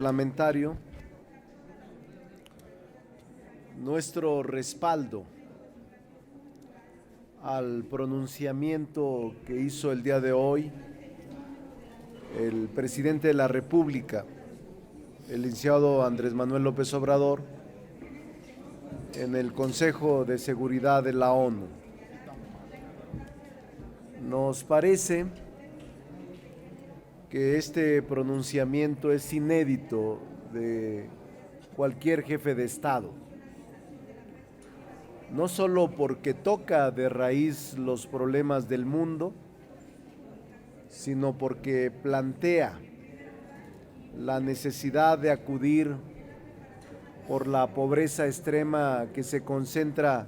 Parlamentario, nuestro respaldo al pronunciamiento que hizo el día de hoy el presidente de la República, el licenciado Andrés Manuel López Obrador, en el Consejo de Seguridad de la ONU. Nos parece que este pronunciamiento es inédito de cualquier jefe de Estado, no solo porque toca de raíz los problemas del mundo, sino porque plantea la necesidad de acudir por la pobreza extrema que se concentra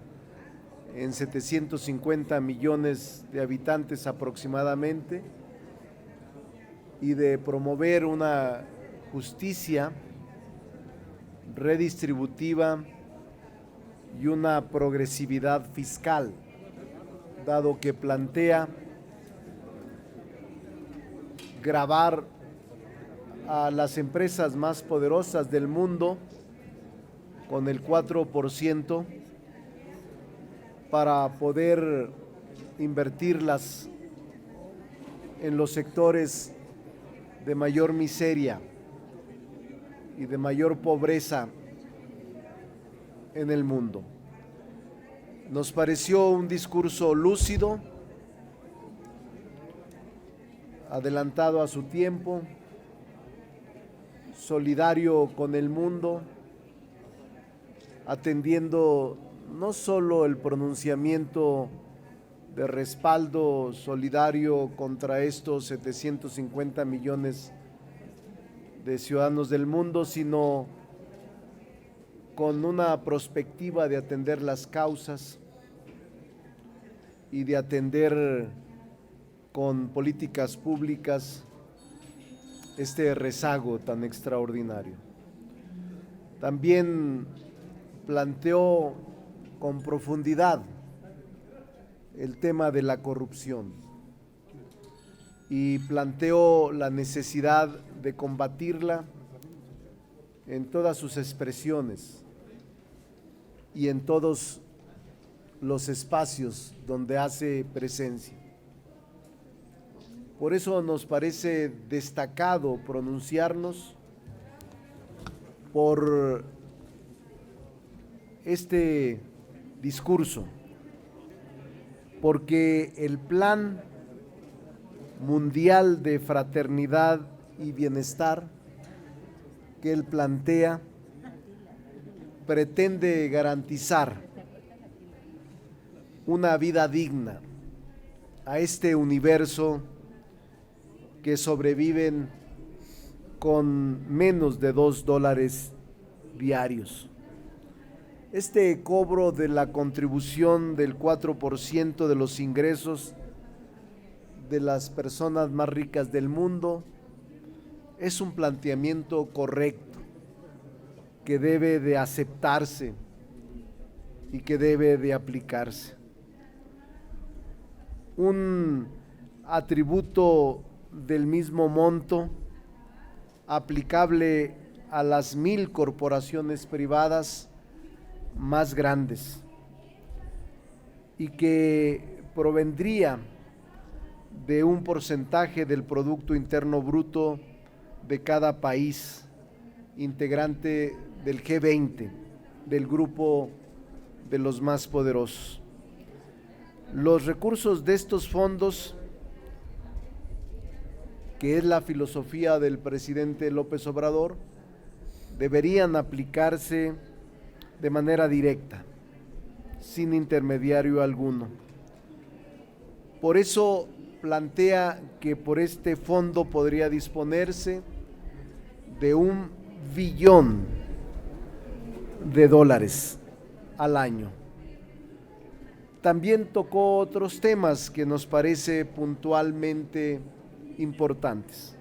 en 750 millones de habitantes aproximadamente, y de promover una justicia redistributiva y una progresividad fiscal, dado que plantea gravar a las empresas más poderosas del mundo con el 4% para poder invertirlas en los sectores de mayor miseria y de mayor pobreza en el mundo. Nos pareció un discurso lúcido, adelantado a su tiempo, solidario con el mundo, atendiendo no solo el pronunciamiento de respaldo solidario contra estos 750 millones de ciudadanos del mundo, sino con una perspectiva de atender las causas y de atender con políticas públicas este rezago tan extraordinario. También planteó con profundidad el tema de la corrupción y planteó la necesidad de combatirla en todas sus expresiones y en todos los espacios donde hace presencia. Por eso nos parece destacado pronunciarnos por este discurso, porque el Plan Mundial de Fraternidad y Bienestar que él plantea pretende garantizar una vida digna a este universo que sobreviven con menos de $2 diarios. Este cobro de la contribución del 4% de los ingresos de las personas más ricas del mundo es un planteamiento correcto que debe de aceptarse y que debe de aplicarse. Un atributo del mismo monto aplicable a las 1,000 corporaciones privadas más grandes y que provendría de un porcentaje del Producto Interno Bruto de cada país integrante del G20, del grupo de los más poderosos. Los recursos de estos fondos, que es la filosofía del presidente López Obrador, deberían aplicarse de manera directa, sin intermediario alguno. Por eso plantea que por este fondo podría disponerse de $1 billón al año. También tocó otros temas que nos parece puntualmente importantes.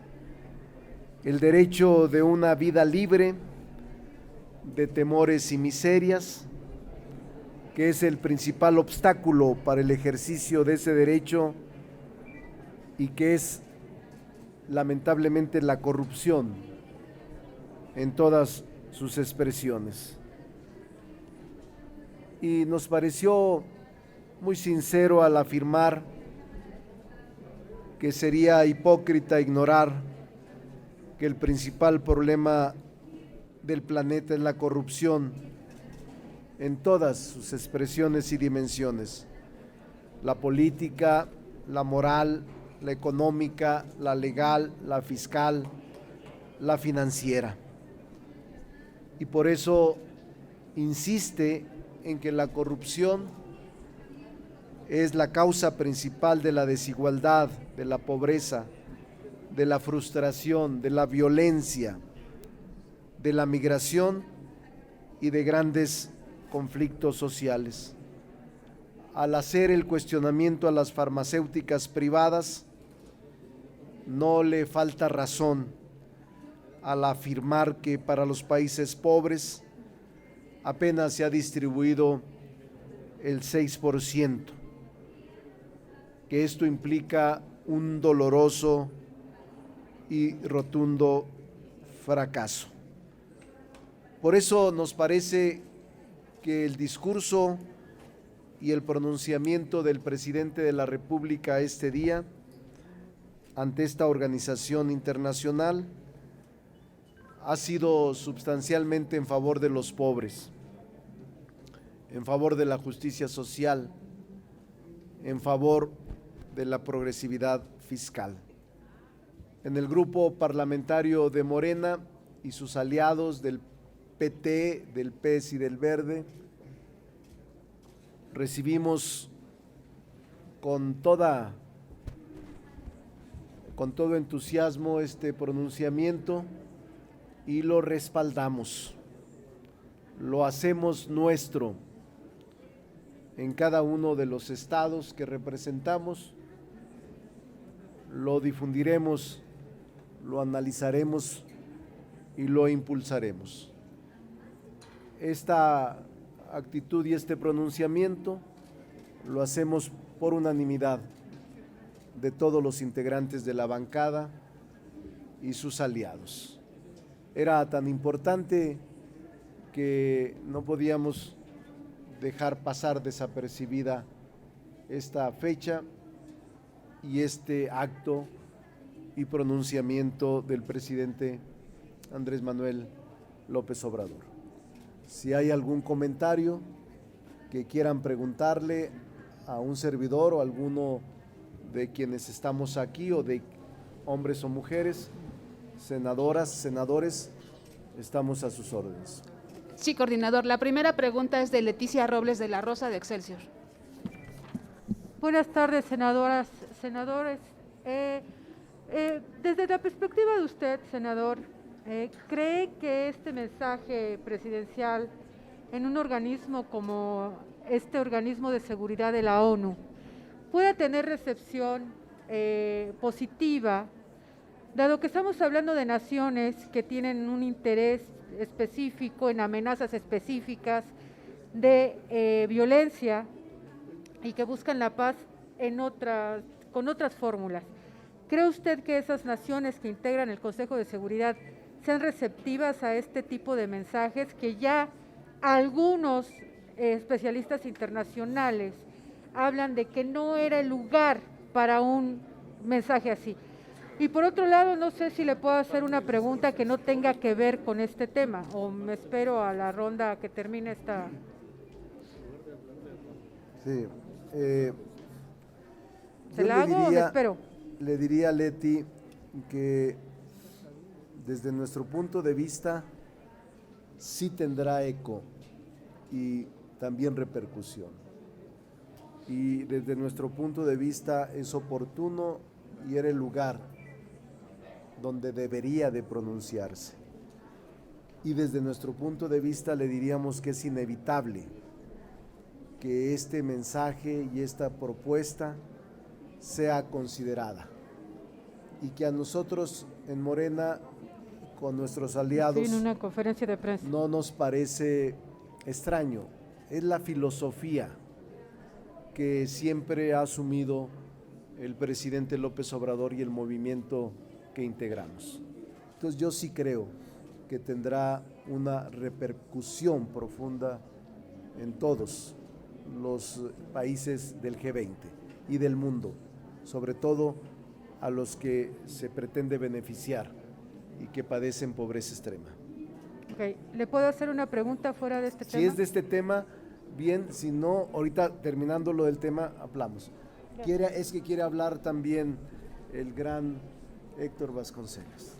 El derecho de una vida libre de temores y miserias, que es el principal obstáculo para el ejercicio de ese derecho y que es lamentablemente la corrupción en todas sus expresiones. Y nos pareció muy sincero al afirmar que sería hipócrita ignorar que el principal problema del planeta es la corrupción en todas sus expresiones y dimensiones: la política, la moral, la económica, la legal, la fiscal, la financiera. Y por eso insiste en que la corrupción es la causa principal de la desigualdad, de la pobreza, de la frustración, de la violencia, de la migración y de grandes conflictos sociales. Al hacer el cuestionamiento a las farmacéuticas privadas, no le falta razón al afirmar que para los países pobres apenas se ha distribuido el 6%, que esto implica un doloroso y rotundo fracaso. Por eso nos parece que el discurso y el pronunciamiento del presidente de la República este día ante esta organización internacional ha sido sustancialmente en favor de los pobres, en favor de la justicia social, en favor de la progresividad fiscal. En el grupo parlamentario de Morena y sus aliados del PT, del PES y del Verde, recibimos con todo entusiasmo este pronunciamiento y lo respaldamos, lo hacemos nuestro en cada uno de los estados que representamos, lo difundiremos, lo analizaremos y lo impulsaremos. Esta actitud y este pronunciamiento lo hacemos por unanimidad de todos los integrantes de la bancada y sus aliados. Era tan importante que no podíamos dejar pasar desapercibida esta fecha y este acto y pronunciamiento del presidente Andrés Manuel López Obrador. Si hay algún comentario que quieran preguntarle a un servidor o a alguno de quienes estamos aquí, o de hombres o mujeres, senadoras, senadores, estamos a sus órdenes. Sí, coordinador. La primera pregunta es de Leticia Robles de la Rosa de Excelsior. Buenas tardes, senadoras, senadores. Desde la perspectiva de usted, senador, ¿cree que este mensaje presidencial en un organismo como este organismo de seguridad de la ONU pueda tener recepción positiva, dado que estamos hablando de naciones que tienen un interés específico en amenazas específicas de violencia y que buscan la paz con otras fórmulas? ¿Cree usted que esas naciones que integran el Consejo de Seguridad sean receptivas a este tipo de mensajes que ya algunos especialistas internacionales hablan de que no era el lugar para un mensaje así? Y por otro lado, no sé si le puedo hacer una pregunta que no tenga que ver con este tema, o me espero a la ronda que termine esta. Sí. ¿Se la hago o me espero? Le diría a Leti que desde nuestro punto de vista sí tendrá eco y también repercusión. Y desde nuestro punto de vista es oportuno y era el lugar donde debería de pronunciarse. Y desde nuestro punto de vista le diríamos que es inevitable que este mensaje y esta propuesta sea considerada y que a nosotros en Morena, con nuestros aliados, en una conferencia de prensa, no nos parece extraño. Es la filosofía que siempre ha asumido el presidente López Obrador y el movimiento que integramos. Entonces yo sí creo que tendrá una repercusión profunda en todos los países del G20 y del mundo, sobre todo a los que se pretende beneficiar y que padecen pobreza extrema. Okay. ¿Le puedo hacer una pregunta fuera de este tema? Si es de este tema, bien, si no, ahorita terminando lo del tema, hablamos. Es que quiere hablar también el gran Héctor Vasconcelos.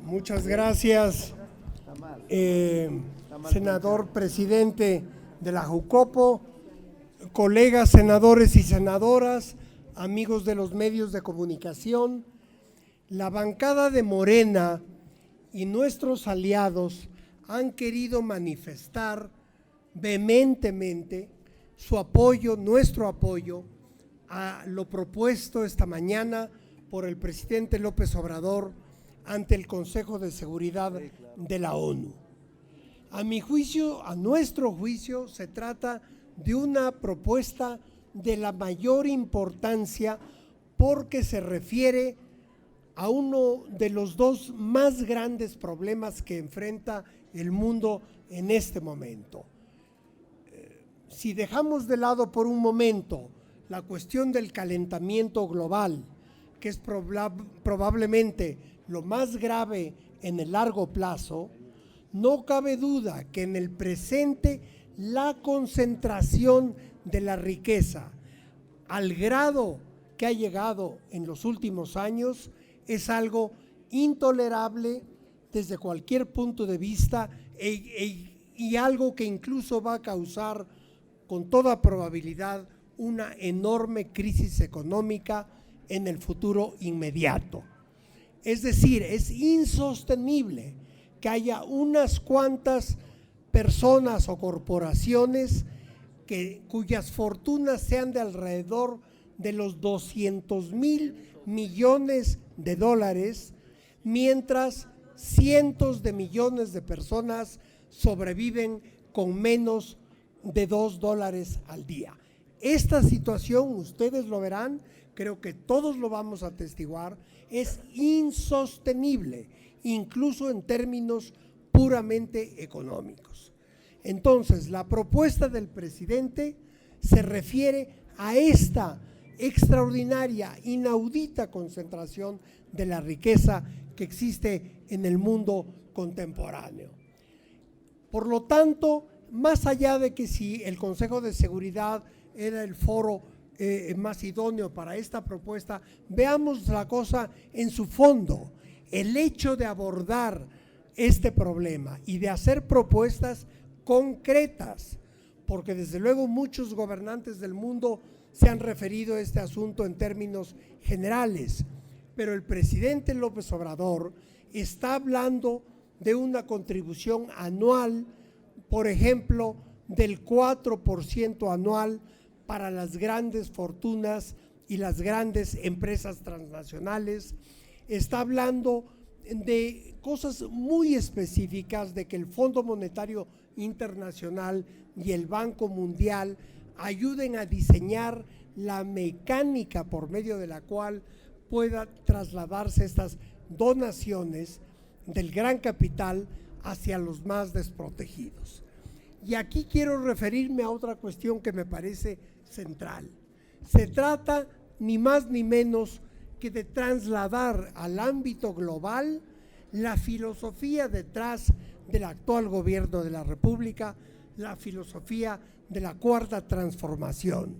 Muchas gracias, senador presidente de la Jucopo, colegas senadores y senadoras, amigos de los medios de comunicación. La bancada de Morena y nuestros aliados han querido manifestar vehementemente su apoyo, nuestro apoyo, a lo propuesto esta mañana por el presidente López Obrador ante el Consejo de Seguridad de la ONU. A mi juicio, a nuestro juicio, se trata de una propuesta de la mayor importancia porque se refiere a uno de los dos más grandes problemas que enfrenta el mundo en este momento. Si dejamos de lado por un momento la cuestión del calentamiento global, que es probablemente lo más grave en el largo plazo, no cabe duda que en el presente la concentración de la riqueza al grado que ha llegado en los últimos años es algo intolerable desde cualquier punto de vista y algo que incluso va a causar con toda probabilidad una enorme crisis económica en el futuro inmediato. Es decir, es insostenible que haya unas cuantas personas o corporaciones cuyas fortunas sean de alrededor de los 200,000 millones de dólares, mientras cientos de millones de personas sobreviven con menos de $2 al día. Esta situación, ustedes lo verán, creo que todos lo vamos a atestiguar, es insostenible, incluso en términos puramente económicos. Entonces, la propuesta del presidente se refiere a esta extraordinaria, inaudita concentración de la riqueza que existe en el mundo contemporáneo. Por lo tanto, más allá de que si el Consejo de Seguridad era el foro más idóneo para esta propuesta, veamos la cosa en su fondo. El hecho de abordar este problema y de hacer propuestas concretas, porque desde luego muchos gobernantes del mundo se han referido a este asunto en términos generales, pero el presidente López Obrador está hablando de una contribución anual, por ejemplo, del 4% anual para las grandes fortunas y las grandes empresas transnacionales. Está hablando de cosas muy específicas, de que el Fondo Monetario Internacional y el Banco Mundial ayuden a diseñar la mecánica por medio de la cual pueda trasladarse estas donaciones del gran capital hacia los más desprotegidos. Y aquí quiero referirme a otra cuestión que me parece central. Se trata ni más ni menos que de trasladar al ámbito global la filosofía detrás del actual gobierno de la República, la filosofía de la Cuarta Transformación,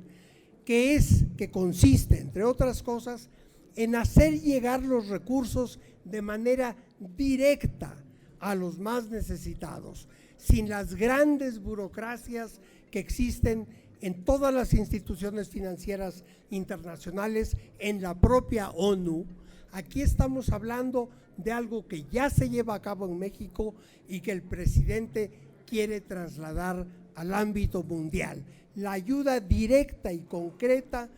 que consiste, entre otras cosas, en hacer llegar los recursos de manera directa a los más necesitados, sin las grandes burocracias que existen en todas las instituciones financieras internacionales, en la propia ONU. Aquí estamos hablando de algo que ya se lleva a cabo en México y que el presidente quiere trasladar al ámbito mundial. La ayuda directa y concreta,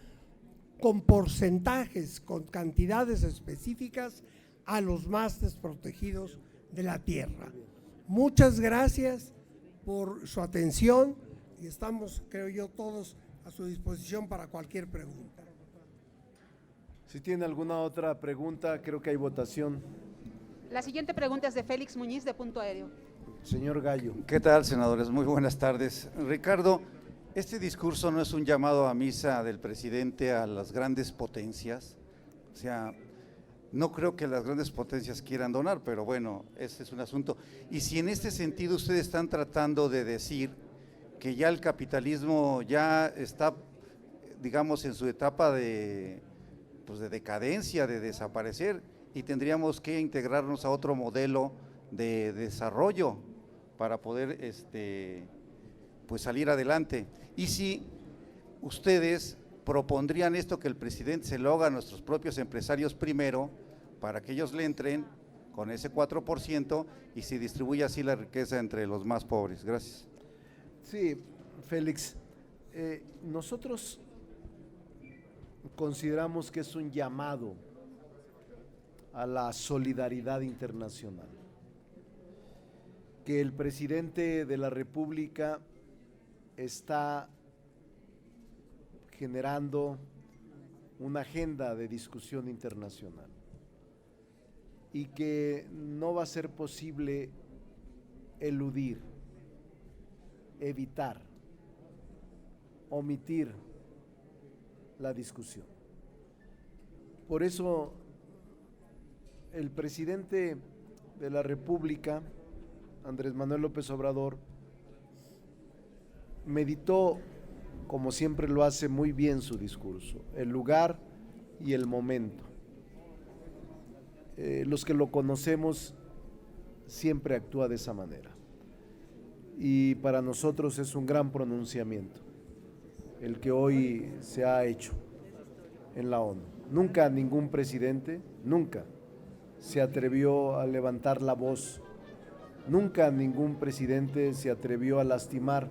con porcentajes, con cantidades específicas a los más desprotegidos de la tierra. Muchas gracias por su atención y estamos, creo yo, todos a su disposición para cualquier pregunta. Si tiene alguna otra pregunta, creo que hay votación. La siguiente pregunta es de Félix Muñiz, de Punto Aéreo. Señor Gallo. ¿Qué tal, senadores? Muy buenas tardes. Ricardo, este discurso no es un llamado a misa del presidente a las grandes potencias. O sea, no creo que las grandes potencias quieran donar, pero bueno, ese es un asunto. Y si en este sentido ustedes están tratando de decir que ya el capitalismo ya está, digamos, en su etapa de decadencia, de desaparecer, y tendríamos que integrarnos a otro modelo de desarrollo para poder pues salir adelante. Y si ustedes propondrían esto, que el presidente se lo haga a nuestros propios empresarios primero, para que ellos le entren con ese 4% y se distribuya así la riqueza entre los más pobres. Gracias. Sí, Félix, nosotros consideramos que es un llamado a la solidaridad internacional, que el presidente de la República está generando una agenda de discusión internacional y que no va a ser posible eludir, evitar, omitir la discusión. Por eso el presidente de la República, Andrés Manuel López Obrador, meditó, como siempre lo hace muy bien su discurso, el lugar y el momento. Los que lo conocemos siempre actúa de esa manera. Y para nosotros es un gran pronunciamiento el que hoy se ha hecho en la ONU. Nunca ningún presidente, nunca se atrevió a levantar la voz, nunca ningún presidente se atrevió a lastimar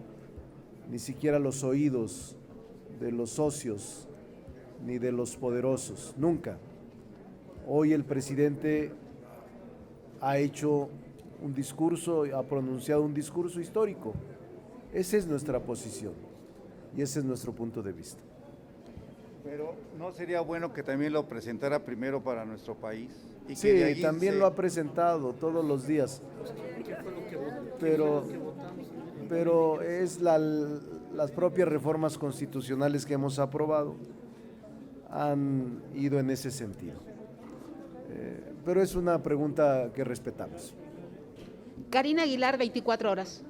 ni siquiera los oídos de los socios ni de los poderosos, nunca. Hoy el presidente ha hecho un discurso, ha pronunciado un discurso histórico. Esa es nuestra posición y ese es nuestro punto de vista. Pero ¿no sería bueno que también lo presentara primero para nuestro país? Y Sí, que de ahí también lo ha presentado todos los días, pero es las propias reformas constitucionales que hemos aprobado han ido en ese sentido. Pero es una pregunta que respetamos. Karina Aguilar, 24 horas.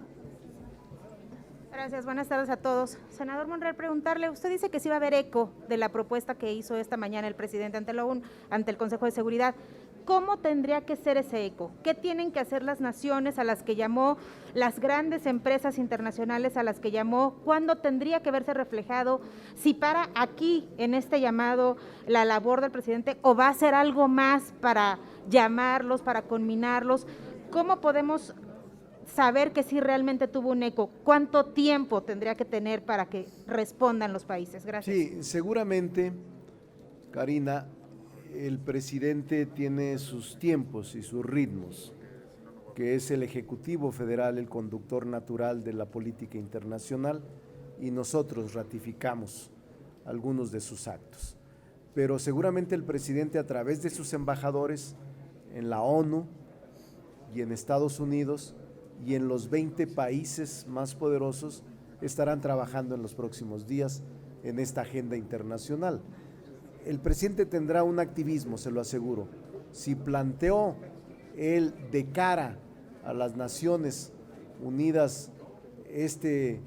Gracias, buenas tardes a todos. Senador Monreal, preguntarle, usted dice que sí va a haber eco de la propuesta que hizo esta mañana el presidente ante la ONU, ante el Consejo de Seguridad. ¿Cómo tendría que ser ese eco? ¿Qué tienen que hacer las naciones a las que llamó, las grandes empresas internacionales a las que llamó? ¿Cuándo tendría que verse reflejado? Si para aquí, en este llamado, la labor del presidente, o va a ser algo más para llamarlos, para conminarlos. ¿Cómo podemos saber que sí realmente tuvo un eco? ¿Cuánto tiempo tendría que tener para que respondan los países? Gracias. Sí, seguramente, Karina, el presidente tiene sus tiempos y sus ritmos, que es el Ejecutivo Federal, el conductor natural de la política internacional, y nosotros ratificamos algunos de sus actos. Pero seguramente el presidente, a través de sus embajadores en la ONU y en Estados Unidos y en los 20 países más poderosos, estarán trabajando en los próximos días en esta agenda internacional. El presidente tendrá un activismo, se lo aseguro. Si planteó él de cara a las Naciones Unidas este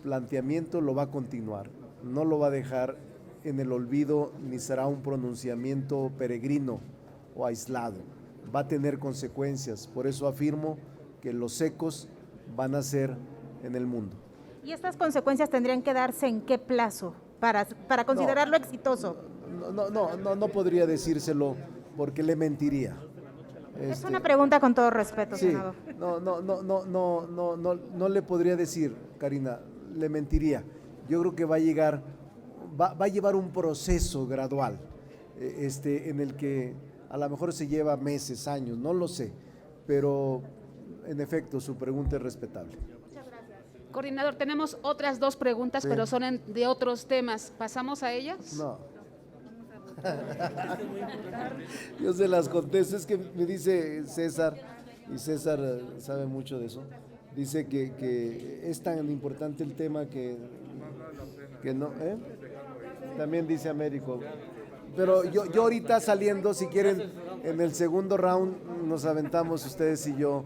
planteamiento, lo va a continuar. No lo va a dejar en el olvido, ni será un pronunciamiento peregrino o aislado. Va a tener consecuencias. Por eso afirmo que los ecos van a ser en el mundo. ¿Y estas consecuencias tendrían que darse en qué plazo para considerarlo exitoso? No podría decírselo porque le mentiría. Es una pregunta con todo respeto, sí, senador. No le podría decir, Karina, le mentiría. Yo creo que va a llevar un proceso gradual, en el que a lo mejor se lleva meses, años, no lo sé, pero en efecto su pregunta es respetable. Coordinador, tenemos otras dos preguntas, Sí. pero son de otros temas. ¿Pasamos a ellas? No. Yo se las contesto, es que me dice César, y César sabe mucho de eso, dice que es tan importante el tema que no, ¿eh? También dice Américo. Pero yo ahorita saliendo, si quieren, en el segundo round nos aventamos ustedes y yo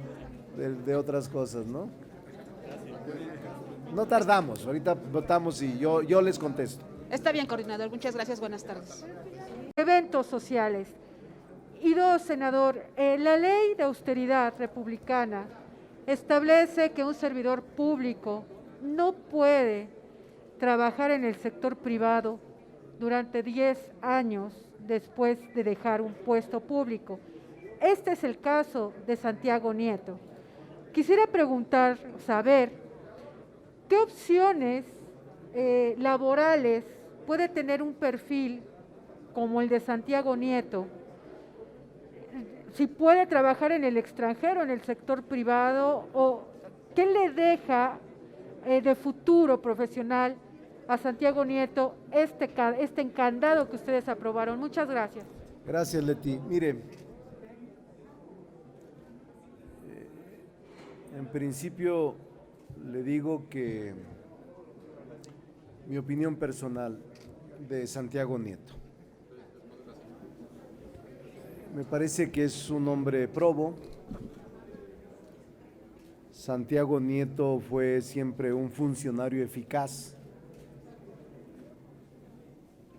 de otras cosas, ¿no? No tardamos, ahorita votamos y yo les contesto. Está bien, coordinador. Muchas gracias. Buenas tardes. Eventos sociales. Y dos, senador, la ley de austeridad republicana establece que un servidor público no puede trabajar en el sector privado durante 10 años después de dejar un puesto público. Este es el caso de Santiago Nieto. Quisiera preguntar, saber, ¿qué opciones laborales puede tener un perfil como el de Santiago Nieto? Si puede trabajar en el extranjero, en el sector privado, o qué le deja de futuro profesional a Santiago Nieto este encandado que ustedes aprobaron. Muchas gracias. Gracias, Leti. Mire, en principio le digo que mi opinión personal de Santiago Nieto. Me parece que es un hombre probo. Santiago Nieto fue siempre un funcionario eficaz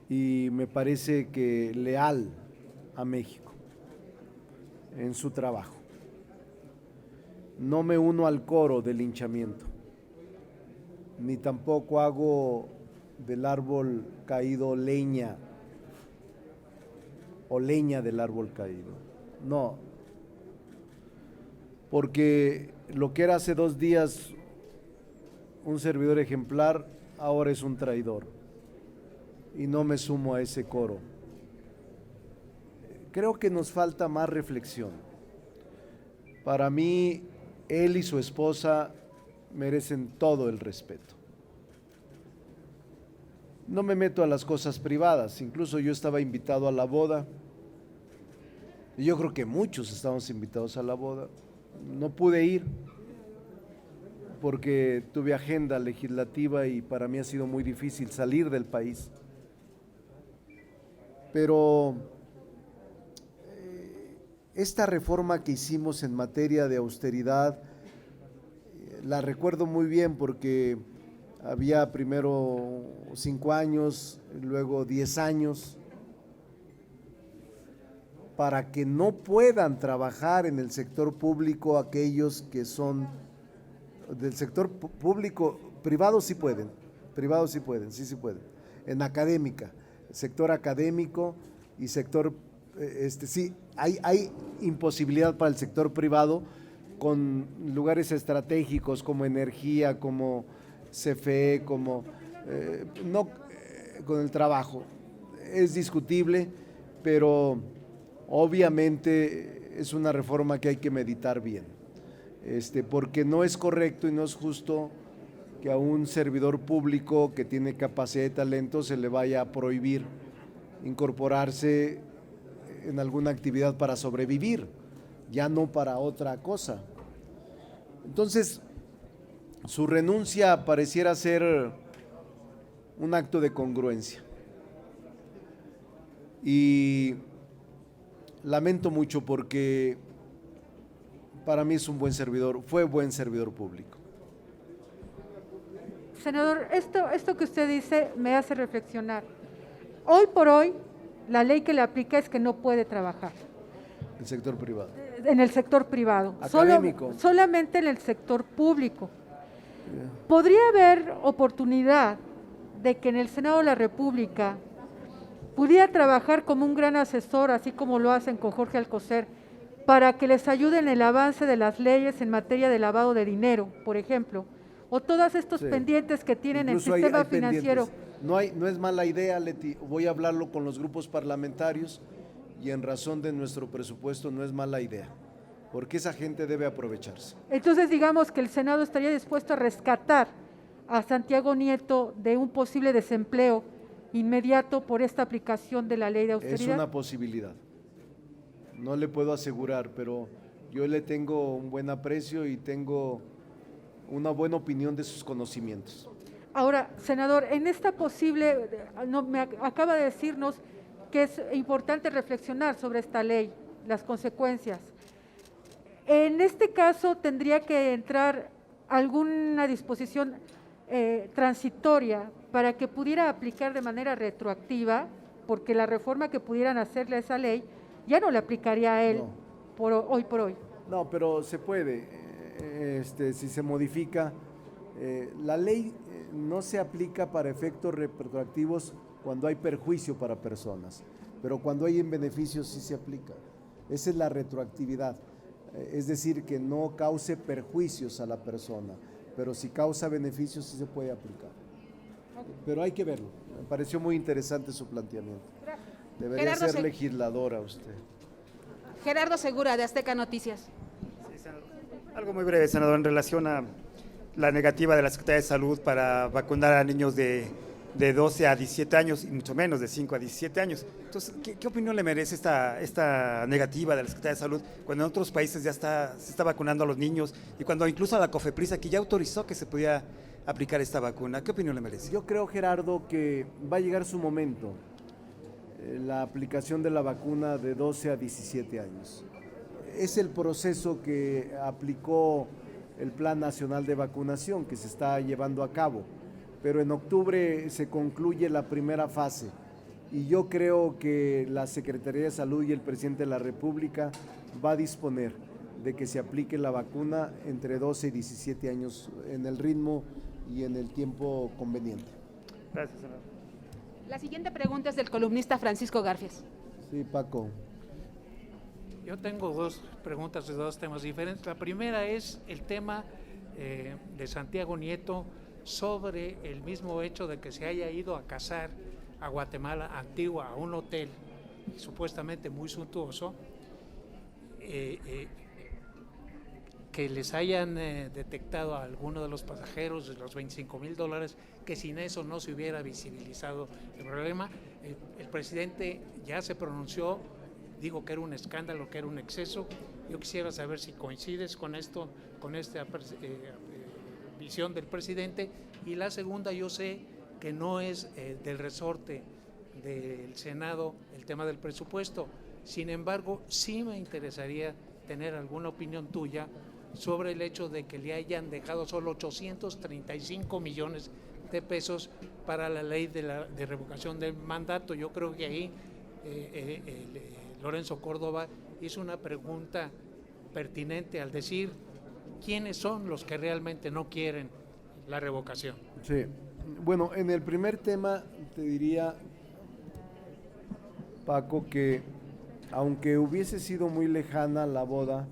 y me parece que leal a México en su trabajo. No me uno al coro del linchamiento, ni tampoco hago del árbol caído leña o leña del árbol caído. No, porque lo que era hace 2 días un servidor ejemplar, ahora es un traidor. Y no me sumo a ese coro. Creo que nos falta más reflexión. Para mí, él y su esposa merecen todo el respeto. No me meto a las cosas privadas, incluso yo estaba invitado a la boda. Y yo creo que muchos estamos invitados a la boda. No pude ir porque tuve agenda legislativa y para mí ha sido muy difícil salir del país. Pero esta reforma que hicimos en materia de austeridad, la recuerdo muy bien porque había primero 5 años, luego 10 años, para que no puedan trabajar en el sector público aquellos que son del sector público. Privados sí pueden, sí pueden, en académica, sector académico y sector, sí, hay imposibilidad para el sector privado con lugares estratégicos como energía, como CFE, como, con el trabajo. Es discutible, pero obviamente es una reforma que hay que meditar bien, porque no es correcto y no es justo que a un servidor público que tiene capacidad y talento se le vaya a prohibir incorporarse en alguna actividad para sobrevivir, ya no para otra cosa. Entonces, su renuncia pareciera ser un acto de congruencia. Y lamento mucho porque para mí es un buen servidor, fue buen servidor público. Senador, esto que usted dice me hace reflexionar. Hoy por hoy, la ley que le aplica es que no puede trabajar. El sector privado. En el sector privado. Académico. Solamente en el sector público. ¿Podría haber oportunidad de que en el Senado de la República pudiera trabajar como un gran asesor, así como lo hacen con Jorge Alcocer, para que les ayuden en el avance de las leyes en materia de lavado de dinero, por ejemplo, o todos estos pendientes que tienen en el sistema financiero? No es mala idea, Leti, voy a hablarlo con los grupos parlamentarios y en razón de nuestro presupuesto no es mala idea, porque esa gente debe aprovecharse. Entonces digamos que el Senado estaría dispuesto a rescatar a Santiago Nieto de un posible desempleo inmediato por esta aplicación de la ley de Es austeridad? una posibilidad. No le puedo asegurar, pero yo le tengo un buen aprecio y tengo una buena opinión de sus conocimientos. Ahora, senador, en esta posible, acaba de decirnos que es importante reflexionar sobre esta ley, las consecuencias. En este caso, tendría que entrar alguna disposición transitoria para que pudiera aplicar de manera retroactiva, porque la reforma que pudieran hacerle a esa ley ya no le aplicaría a él No. hoy por hoy. No, pero se puede, si se modifica. La ley no se aplica para efectos retroactivos cuando hay perjuicio para personas, pero cuando hay en beneficio sí se aplica. Esa es la retroactividad, es decir, que no cause perjuicios a la persona, pero si causa beneficios sí se puede aplicar. Pero hay que verlo, me pareció muy interesante su planteamiento. Debería Gerardo ser legisladora usted. Gerardo Segura, de Azteca Noticias. Sí, senador. Algo muy breve, senador, en relación a la negativa de la Secretaría de Salud para vacunar a niños de 12 a 17 años y mucho menos de 5 a 17 años. Entonces, ¿qué opinión le merece esta negativa de la Secretaría de Salud cuando en otros países ya se está vacunando a los niños y cuando incluso a la COFEPRIS aquí ya autorizó que se podía aplicar esta vacuna? ¿Qué opinión le merece? Yo creo, Gerardo, que va a llegar su momento, la aplicación de la vacuna de 12 a 17 años. Es el proceso que aplicó el Plan Nacional de Vacunación que se está llevando a cabo, pero en octubre se concluye la primera fase y yo creo que la Secretaría de Salud y el Presidente de la República va a disponer de que se aplique la vacuna entre 12 y 17 años en el ritmo y en el tiempo conveniente. Gracias, senador. La siguiente pregunta es del columnista Francisco Garfias. Sí, Paco. Yo tengo dos preguntas de dos temas diferentes. La primera es el tema de Santiago Nieto sobre el mismo hecho de que se haya ido a cazar a Guatemala Antigua, a un hotel supuestamente muy suntuoso, que les hayan detectado a alguno de los pasajeros de los $25,000, que sin eso no se hubiera visibilizado el problema. El presidente ya se pronunció, digo que era un escándalo, que era un exceso. Yo quisiera saber si coincides con esto, con esta visión del presidente. Y la segunda, yo sé que no es del resorte del Senado el tema del presupuesto, sin embargo, sí me interesaría tener alguna opinión tuya sobre el hecho de que le hayan dejado solo 835 millones de pesos para la ley de revocación del mandato. Yo creo que ahí Lorenzo Córdoba hizo una pregunta pertinente al decir quiénes son los que realmente no quieren la revocación. Sí, bueno, en el primer tema te diría, Paco, que aunque hubiese sido muy lejana la boda,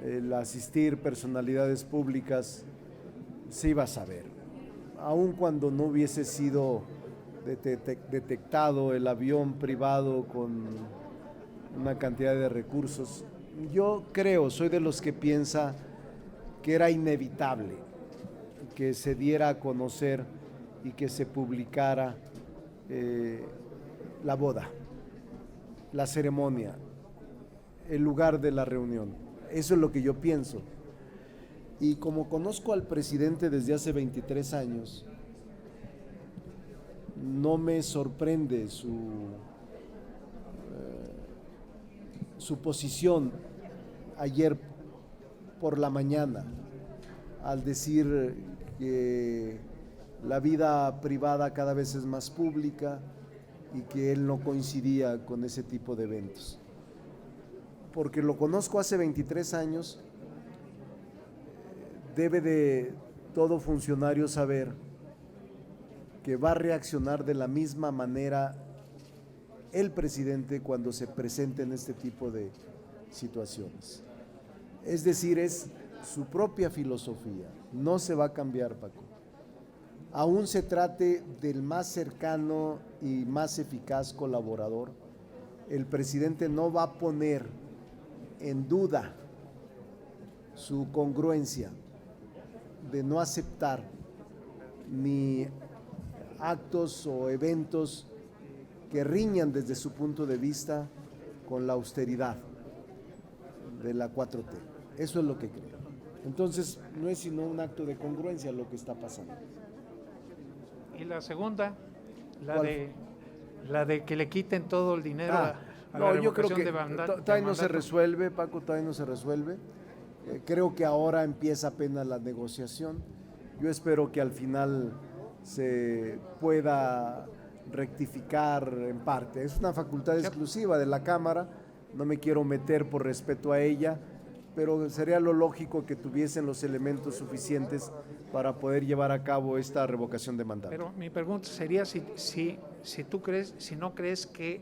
el asistir personalidades públicas se iba a saber, aun cuando no hubiese sido detectado el avión privado con una cantidad de recursos. Yo creo, soy de los que piensa que era inevitable que se diera a conocer y que se publicara la boda, la ceremonia, el lugar de la reunión. Eso es lo que yo pienso. Y como conozco al presidente desde hace 23 años, no me sorprende su posición ayer por la mañana al decir que la vida privada cada vez es más pública y que él no coincidía con ese tipo de eventos. Porque lo conozco hace 23 años, debe de todo funcionario saber que va a reaccionar de la misma manera el presidente cuando se presente en este tipo de situaciones. Es decir, es su propia filosofía, no se va a cambiar, Paco. Aún se trate del más cercano y más eficaz colaborador, el presidente no va a poner en duda su congruencia de no aceptar ni actos o eventos que riñan desde su punto de vista con la austeridad de la 4T. Eso es lo que creo. Entonces, no es sino un acto de congruencia lo que está pasando. Y la segunda, ¿Cuál? la de que le quiten todo el dinero a la no, yo creo revocación que de mandato. todavía no se resuelve, Paco, todavía no se resuelve. Creo que ahora empieza apenas la negociación. Yo espero que al final se pueda rectificar en parte. Es una facultad exclusiva de la Cámara, no me quiero meter por respeto a ella, pero sería lo lógico que tuviesen los elementos suficientes para poder llevar a cabo esta revocación de mandato. Pero mi pregunta sería si no crees que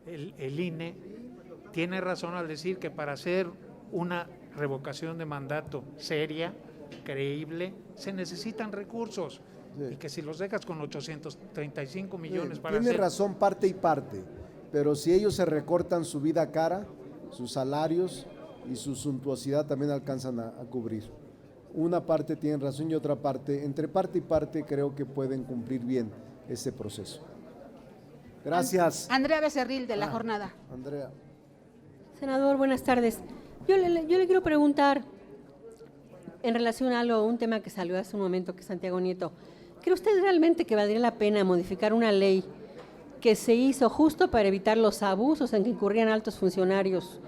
el INE tiene razón al decir que para hacer una revocación de mandato seria, creíble, se necesitan recursos. Sí. Y que si los dejas con 835 millones para tiene hacer… razón parte y parte, pero si ellos se recortan su vida cara, sus salarios y su suntuosidad también alcanzan a cubrir. Una parte tiene razón y otra parte, entre parte y parte creo que pueden cumplir bien ese proceso. Gracias. Andrea Becerril, de La Jornada. Andrea. Senador, buenas tardes. Yo le quiero preguntar en relación a un tema que salió hace un momento, que es Santiago Nieto. ¿Cree usted realmente que valdría la pena modificar una ley que se hizo justo para evitar los abusos en que incurrían altos funcionarios,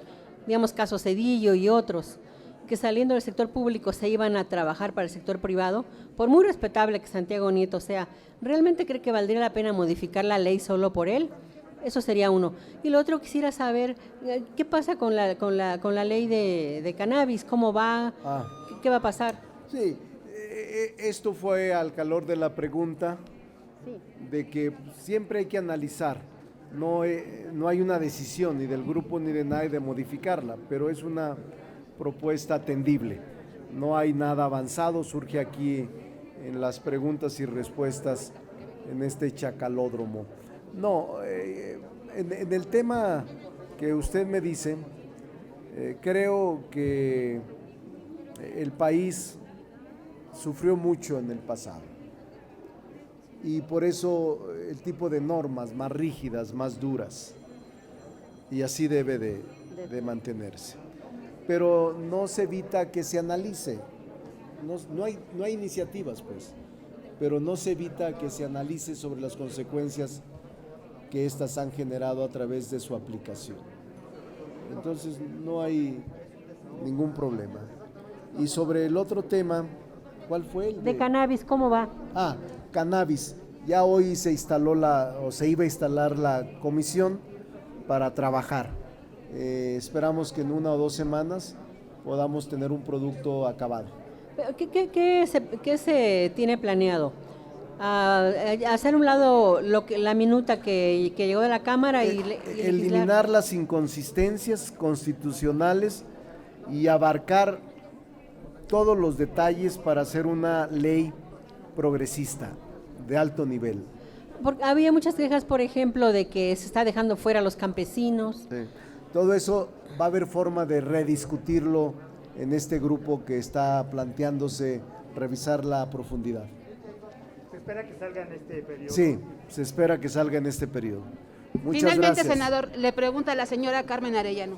digamos caso Cedillo y otros, que saliendo del sector público se iban a trabajar para el sector privado? Por muy respetable que Santiago Nieto sea, ¿realmente cree que valdría la pena modificar la ley solo por él? Eso sería uno. Y lo otro, quisiera saber, ¿qué pasa con la ley de cannabis? ¿Cómo va? ¿Qué va a pasar? Sí, esto fue al calor de la pregunta, sí, de que siempre hay que analizar. No hay una decisión ni del grupo ni de nadie de modificarla, pero es una propuesta atendible. No hay nada avanzado, surge aquí en las preguntas y respuestas en este chacalódromo. No, en el tema que usted me dice, creo que el país sufrió mucho en el pasado y por eso el tipo de normas más rígidas, más duras, y así debe de mantenerse. Pero no se evita que se analice, no hay iniciativas pues, pero no se evita que se analice sobre las consecuencias que éstas han generado a través de su aplicación. Entonces no hay ningún problema. Y sobre el otro tema, ¿cuál fue el de cannabis? ¿Cómo va? Cannabis. Ya hoy se instaló se iba a instalar la comisión para trabajar. Esperamos que en 1 o 2 semanas podamos tener un producto acabado. ¿Qué se tiene planeado? Hacer un lado la minuta que llegó de la Cámara y eliminar las inconsistencias constitucionales y abarcar todos los detalles para hacer una ley progresista de alto nivel. Porque había muchas quejas, por ejemplo, de que se está dejando fuera a los campesinos. Sí. Todo eso va a haber forma de rediscutirlo en este grupo que está planteándose revisarla a profundidad. ¿Se espera que salga en este periodo? Sí, se espera que salga en este periodo. Muchas Finalmente, gracias. senador, le pregunta a la señora Carmen Arellano.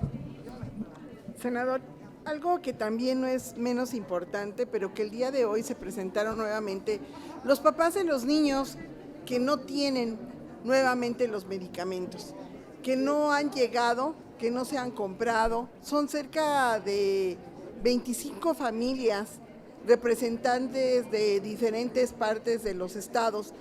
Senador, algo que también no es menos importante, pero que el día de hoy se presentaron nuevamente los papás de los niños que no tienen nuevamente los medicamentos, que no han llegado, que no se han comprado. Son cerca de 25 familias, representantes de diferentes partes de los estados.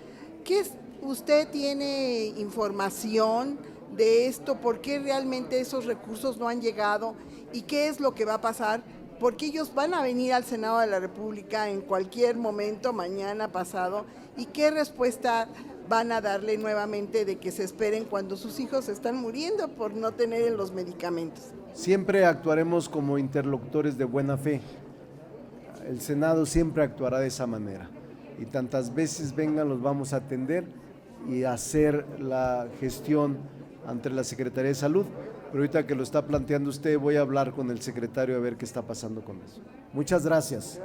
¿Usted tiene información de esto? ¿Por qué realmente esos recursos no han llegado? ¿Y qué es lo que va a pasar? Porque ellos van a venir al Senado de la República en cualquier momento, mañana, pasado. ¿Y qué respuesta van a darle nuevamente de que se esperen cuando sus hijos están muriendo por no tener los medicamentos? Siempre actuaremos como interlocutores de buena fe. El Senado siempre actuará de esa manera. Y tantas veces vengan, los vamos a atender y hacer la gestión ante la Secretaría de Salud. Pero ahorita que lo está planteando usted, voy a hablar con el secretario a ver qué está pasando con eso. Muchas gracias.